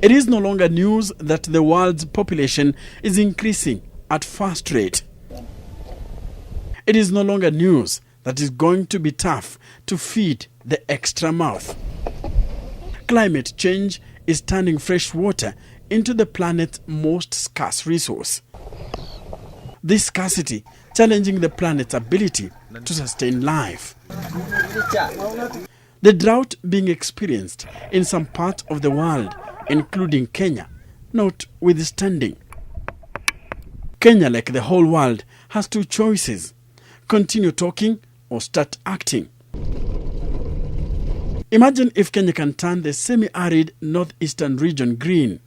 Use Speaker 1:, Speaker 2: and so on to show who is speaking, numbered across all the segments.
Speaker 1: It is no longer news that the world's population is increasing at fast rate. It is no longer news that it's going to be tough to feed the extra mouth. Climate change is turning fresh water into the planet's most scarce resource. This scarcity challenging the planet's ability to sustain life. The drought being experienced in some parts of the world, including Kenya, notwithstanding. Kenya, like the whole world, has two choices: continue talking or start acting. Imagine if Kenya can turn the semi-arid northeastern region green.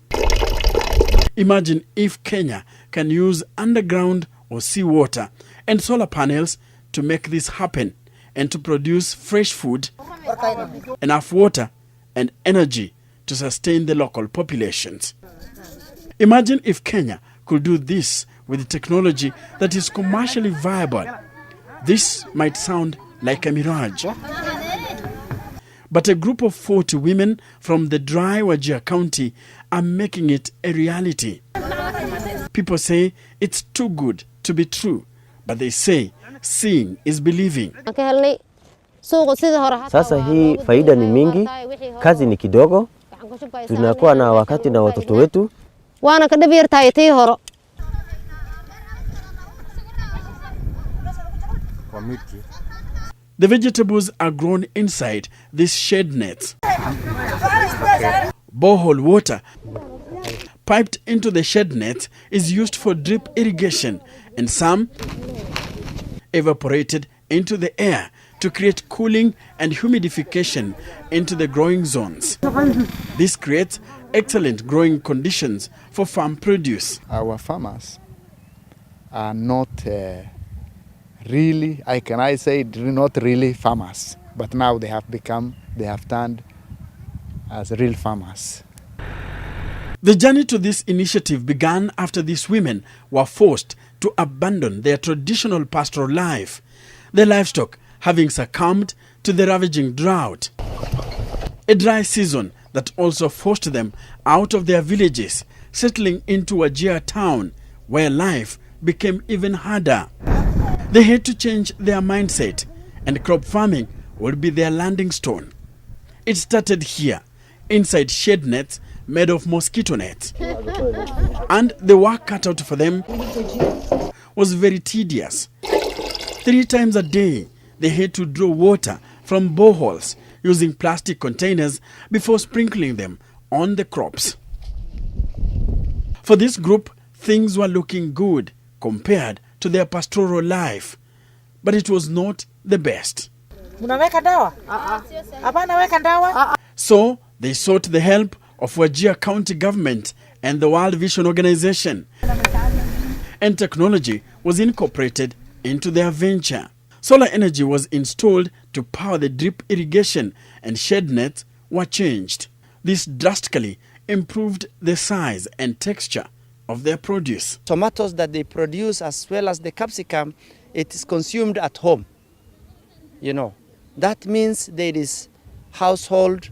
Speaker 1: Imagine if Kenya can use underground or seawater and solar panels to make this happen and to produce fresh food, enough water and energy to sustain the local populations. Imagine if Kenya could do this with technology that is commercially viable. This might sound like a mirage. But a group of 40 women from the dry Wajir County are making it a reality. People say it's too good to be true, but they say seeing is believing.
Speaker 2: Sasa hii faida ni mingi, kazi ni kidogo, tunakuwa na wakati na watoto wetu.
Speaker 1: The vegetables are grown inside these shade nets. Borehole water piped into the shade net is used for drip irrigation, and some evaporated into the air to create cooling and humidification into the growing zones. This creates excellent growing conditions for farm produce.
Speaker 3: Our farmers are not really, not really farmers, but now they have turned as real farmers.
Speaker 1: The journey to this initiative began after these women were forced to abandon their traditional pastoral life, their livestock having succumbed to the ravaging drought. A dry season that also forced them out of their villages, settling into Wajir town, where life became even harder. They had to change their mindset, and crop farming would be their landing stone. It started here, inside shade nets made of mosquito nets. And the work cut out for them was very tedious. 3 times a day, they had to draw water from boreholes using plastic containers before sprinkling them on the crops. For this group, things were looking good compared to their pastoral life, but it was not the best. So they sought the help of Wajir County government and the World Vision Organization, and technology was incorporated into their venture. Solar energy was installed to power the drip irrigation, and shade nets were changed. This drastically improved the size and texture of their produce.
Speaker 4: Tomatoes that they produce, as well as the capsicum, it is consumed at home. That means there is household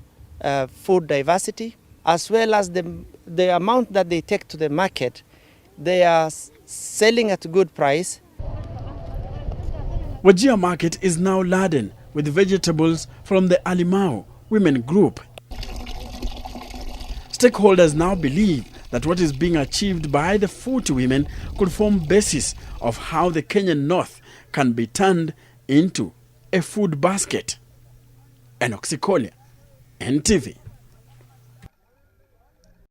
Speaker 4: food diversity, as well as the amount that they take to the market. They are selling at a good price.
Speaker 1: Wajir market is now laden with vegetables from the Alimau women group. Stakeholders now believe that what is being achieved by the 40 women could form basis of how the Kenyan North can be turned into a food basket. Occupies, NTV.